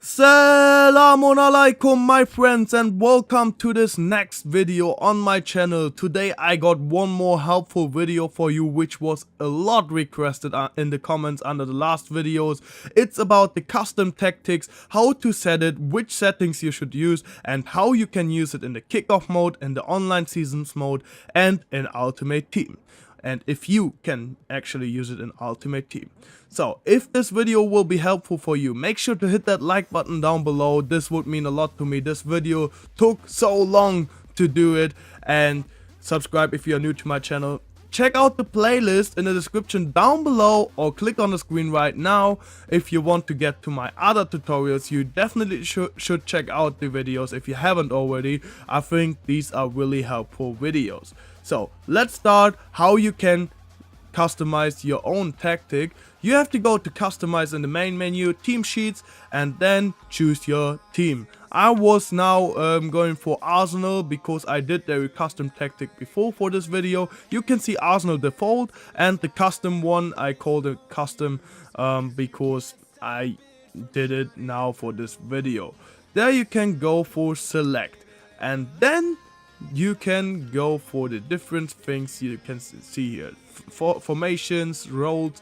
Assalamu alaikum my friends, and welcome to this next video on my channel. Today I got one more helpful video for you, which was a lot requested in the comments under the last videos. It's about the custom tactics, how to set it, which settings you should use, and how you can use it in the kickoff mode, in the online seasons mode, and in Ultimate Team. And if you can actually use it in Ultimate Team. So if this video will be helpful for you, make sure to hit that like button down below. This would mean a lot to me. This video took so long to do it. And subscribe if you are new to my channel. Check out the playlist in the description down below, or click on the screen right now. If you want to get to my other tutorials, you definitely should check out the videos if you haven't already. I think these are really helpful videos. So let's start how you can customize your own tactic. You have to go to customize in the main menu, team sheets, and then choose your team. I was now going for Arsenal because I did their custom tactic before for this video. You can see Arsenal default, and the custom one I called it custom because I did it now for this video. There you can go for select, and then you can go for the different things you can see here, formations, roles.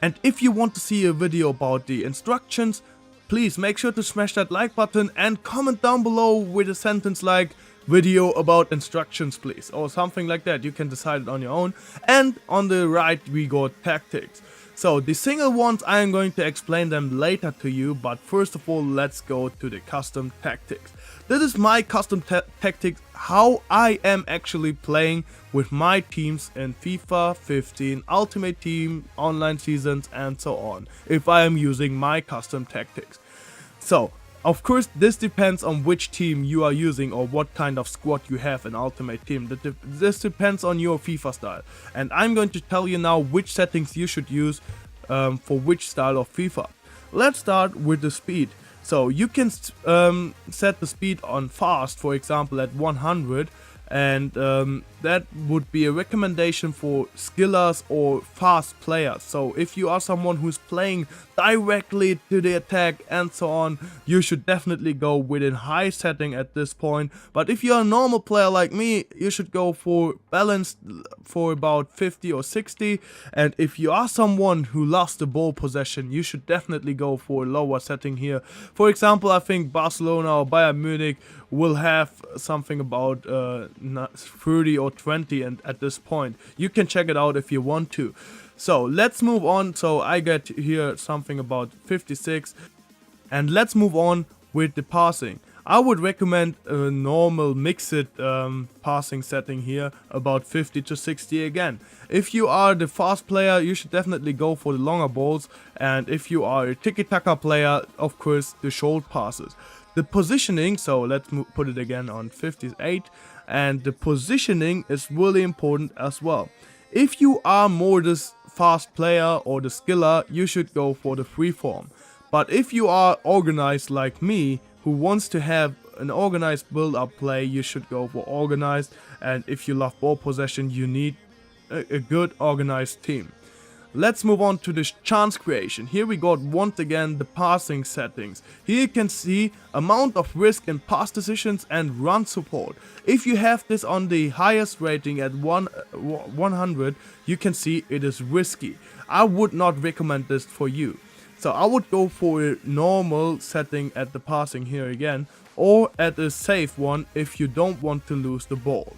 And if you want to see a video about the instructions, please make sure to smash that like button and comment down below with a sentence like video about instructions please, or something like that. You can decide it on your own. And on the right we got tactics. So the single ones, I am going to explain them later to you, but first of all let's go to the custom tactics. This is my custom tactics, how I am actually playing with my teams in FIFA 15, Ultimate Team, online seasons, and so on, if I am using my custom tactics. So of course this depends on which team you are using or what kind of squad you have in Ultimate Team. This depends on your FIFA style, and I'm going to tell you now which settings you should use for which style of FIFA. Let's start with the speed. So you can set the speed on fast, for example at 100, and that would be a recommendation for skillers or fast players. So if you are someone who's playing directly to the attack and so on, you should definitely go with a high setting at this point. But if you're a normal player like me, you should go for balanced for about 50 or 60. And if you are someone who lost the ball possession, you should definitely go for a lower setting here. For example, I think Barcelona or Bayern Munich will have something about 30 or 20, and at this point you can check it out if you want to. So let's move on. So I get here something about 56, and let's move on with the passing. I would recommend a normal mixed passing setting here, about 50 to 60 again. If you are the fast player, you should definitely go for the longer balls, and if you are a tiki-taka player, of course the short passes. The positioning, so let's put it again on 58, and the positioning is really important as well. If you are more this fast player or the skiller, you should go for the freeform. But if you are organized like me, who wants to have an organized build-up play, you should go for organized. And if you love ball possession, you need a good organized team. Let's move on to the chance creation. Here we got once again the passing settings. Here you can see amount of risk in pass decisions and run support. If you have this on the highest rating at 100, you can see it is risky. I would not recommend this for you. So I would go for a normal setting at the passing here again, or at a safe one if you don't want to lose the ball.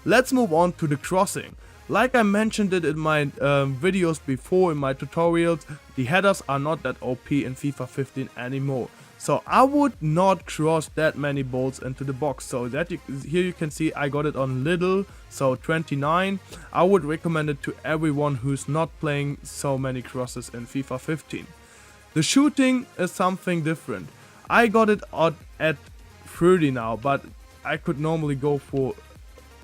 Let's move on to the crossing. Like I mentioned it in my videos before, in my tutorials, the headers are not that OP in FIFA 15 anymore. So I would not cross that many balls into the box. So that here you can see I got it on little, so 29. I would recommend it to everyone who's not playing so many crosses in FIFA 15. The shooting is something different. I got it at 30 now, but I could normally go for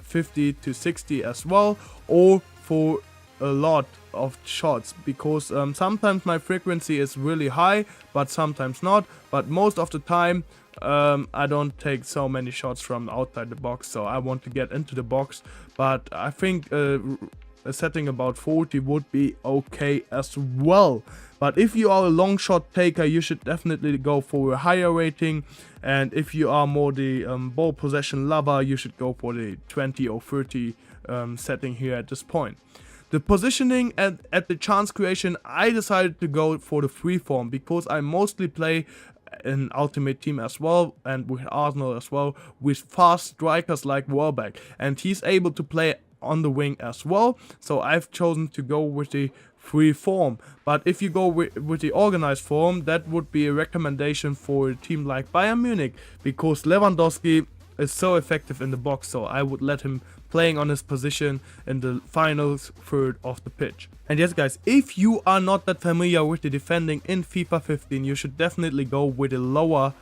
50 to 60 as well, or for a lot of shots, because sometimes my frequency is really high but sometimes not, but most of the time I don't take so many shots from outside the box, so I want to get into the box. But I think a setting about 40 would be okay as well. But if you are a long shot taker, you should definitely go for a higher rating. And if you are more the ball possession lover, you should go for the 20 or 30 setting here at this point. The positioning and at the chance creation, I decided to go for the freeform because I mostly play in Ultimate Team as well, and with Arsenal as well, with fast strikers like Welbeck, and he's able to play on the wing as well, so I've chosen to go with the free form. But if you go with the organized form, that would be a recommendation for a team like Bayern Munich, because Lewandowski is so effective in the box, so I would let him playing on his position in the final third of the pitch. And yes guys, if you are not that familiar with the defending in FIFA 15, you should definitely go with a lower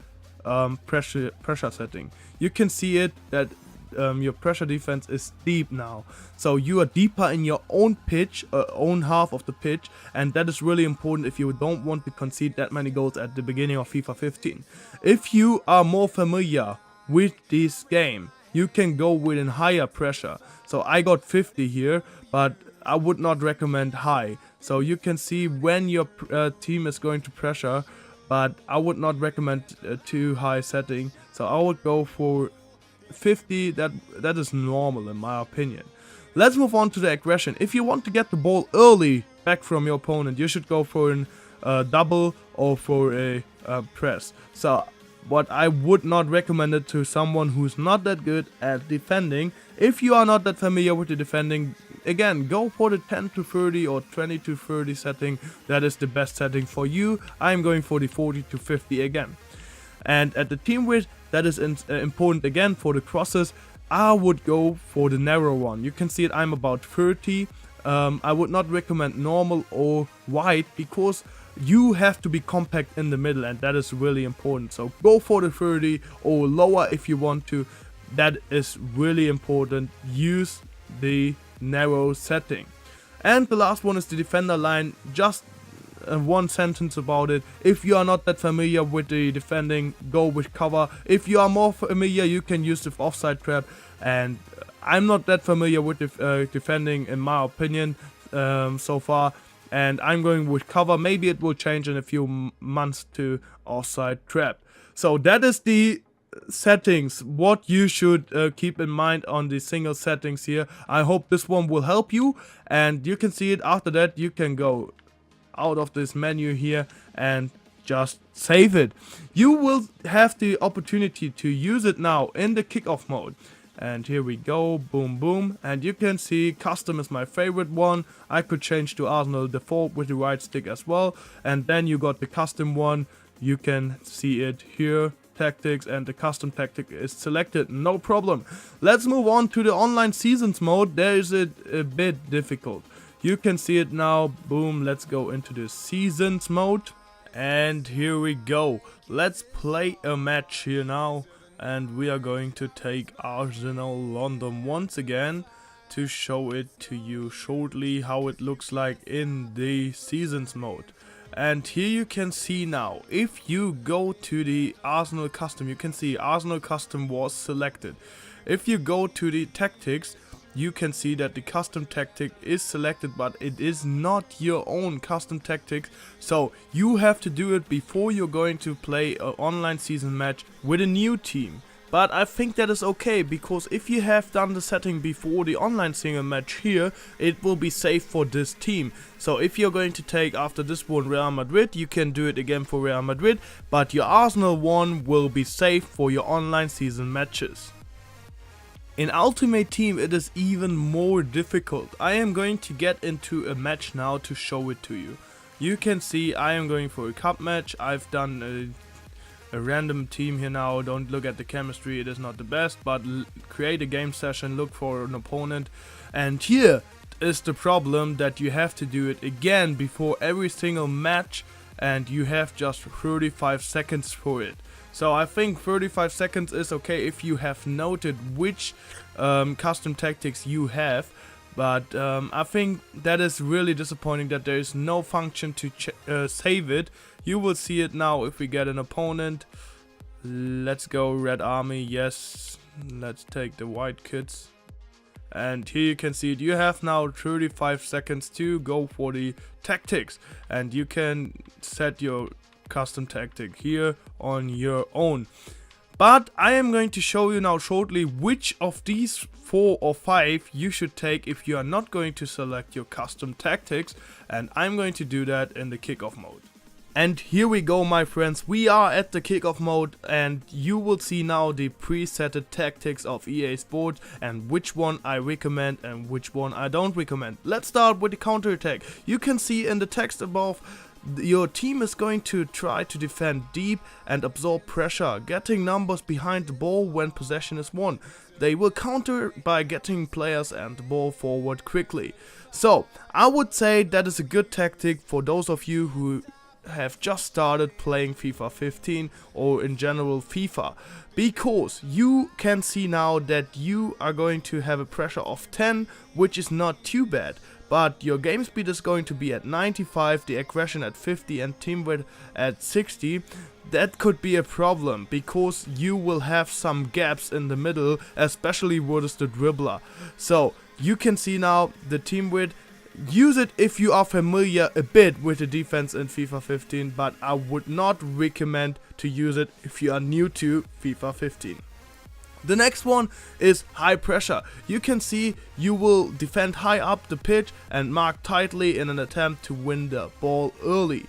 pressure setting. You can see it that your pressure defense is deep now, so you are deeper in your own pitch, own half of the pitch, and that is really important if you don't want to concede that many goals at the beginning of FIFA 15. If you are more familiar with this game, you can go with a higher pressure. So I got 50 here, but I would not recommend high. So you can see when your team is going to pressure, but I would not recommend too high setting. So I would go for 50. That is normal in my opinion. Let's move on to the aggression. If you want to get the ball early back from your opponent, you should go for a double or for a press. So but I would not recommend it to someone who's not that good at defending. If you are not that familiar with the defending, again, go for the 10 to 30 or 20 to 30 setting. That is the best setting for you. I'm going for the 40 to 50 again. And at the team width, that is important again for the crosses. I would go for the narrow one. You can see it, I'm about 30. I would not recommend normal or wide because you have to be compact in the middle, and that is really important. So go for the 30 or lower if you want to. That is really important. Use the narrow setting. And the last one is the defender line. Just one sentence about it. If you are not that familiar with the defending, go with cover. If you are more familiar, you can use the offside trap. And I'm not that familiar with the defending in my opinion so far. And I'm going with cover. Maybe it will change in a few months to offside trap. So that is the settings, what you should keep in mind on the single settings here. I hope this one will help you, and you can see it. After that, you can go out of this menu here and just save it. You will have the opportunity to use it now in the kickoff mode. And here we go, boom boom, and you can see custom is my favorite one. I could change to Arsenal default with the right stick as well, and then you got the custom one. You can see it here, tactics, and the custom tactic is selected, no problem. Let's move on to the online seasons mode. There is it a bit difficult. You can see it now, boom. Let's go into the seasons mode, and here we go. Let's play a match here now. And we are going to take Arsenal London once again to show it to you shortly how it looks like in the seasons mode. And here you can see now, if you go to the Arsenal custom, you can see Arsenal custom was selected. If you go to the tactics, you can see that the custom tactic is selected, but it is not your own custom tactics. So you have to do it before you're going to play an online season match with a new team. But I think that is okay, because if you have done the setting before the online single match here, it will be safe for this team. So if you're going to take after this one Real Madrid, you can do it again for Real Madrid, but your Arsenal one will be safe for your online season matches. In Ultimate Team it is even more difficult. I am going to get into a match now to show it to you. You can see I am going for a cup match. I've done a random team here now. Don't look at the chemistry, it is not the best, but create a game session, look for an opponent. And here is the problem, that you have to do it again before every single match, and you have just 35 seconds for it. So I think 35 seconds is okay if you have noted which custom tactics you have. But I think that is really disappointing that there is no function to save it. You will see it now if we get an opponent. Let's go Red Army, yes. Let's take the white kids. and here you can see it. You have now 35 seconds to go for the tactics, and you can set your custom tactic here on your own. But I am going to show you now shortly which of these 4 or 5 you should take if you are not going to select your custom tactics, and I'm going to do that in the kickoff mode. And here we go, my friends, we are at the kickoff mode, and you will see now the presetted tactics of EA Sports and which one I recommend and which one I don't recommend. Let's start with the counter attack. You can see in the text above, your team is going to try to defend deep and absorb pressure, getting numbers behind the ball when possession is won. They will counter by getting players and the ball forward quickly. So I would say that is a good tactic for those of you who have just started playing FIFA 15 or in general FIFA, because you can see now that you are going to have a pressure of 10, which is not too bad. But your game speed is going to be at 95, the aggression at 50 and team width at 60. That could be a problem because you will have some gaps in the middle, especially with the dribbler. So you can see now the team width. Use it if you are familiar a bit with the defense in FIFA 15, but I would not recommend to use it if you are new to FIFA 15. The next one is high pressure. You can see you will defend high up the pitch and mark tightly in an attempt to win the ball early.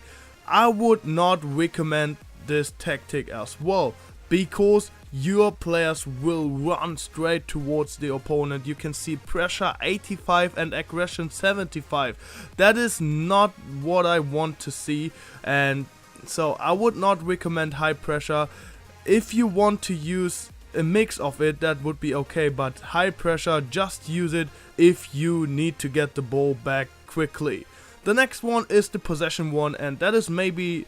I would not recommend this tactic as well, because your players will run straight towards the opponent. You can see pressure 85 and aggression 75. That is not what I want to see, and so I would not recommend high pressure. If you want to use a mix of it, that would be okay, but high pressure, just use it if you need to get the ball back quickly. The next one is the possession one, and that is maybe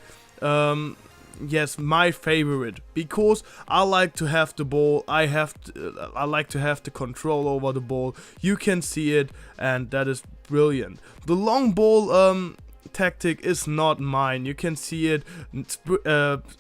yes, my favorite, because I like to have the ball. I like to have the control over the ball. You can see it, and that is brilliant. The long ball tactic is not mine. You can see it,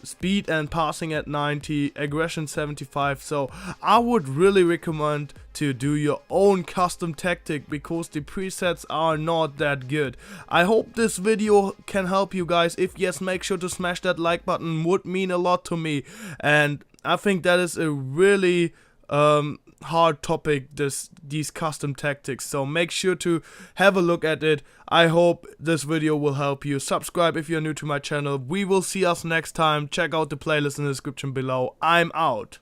speed and passing at 90, aggression 75. So I would really recommend to do your own custom tactic, because the presets are not that good. I hope this video can help you guys. If yes, make sure to smash that like button, would mean a lot to me. And I think that is a really hard topic, these custom tactics, so make sure to have a look at it. I hope this video will help you. Subscribe if you're new to my channel. We will see us next time. Check out the playlist in the description below. I'm out.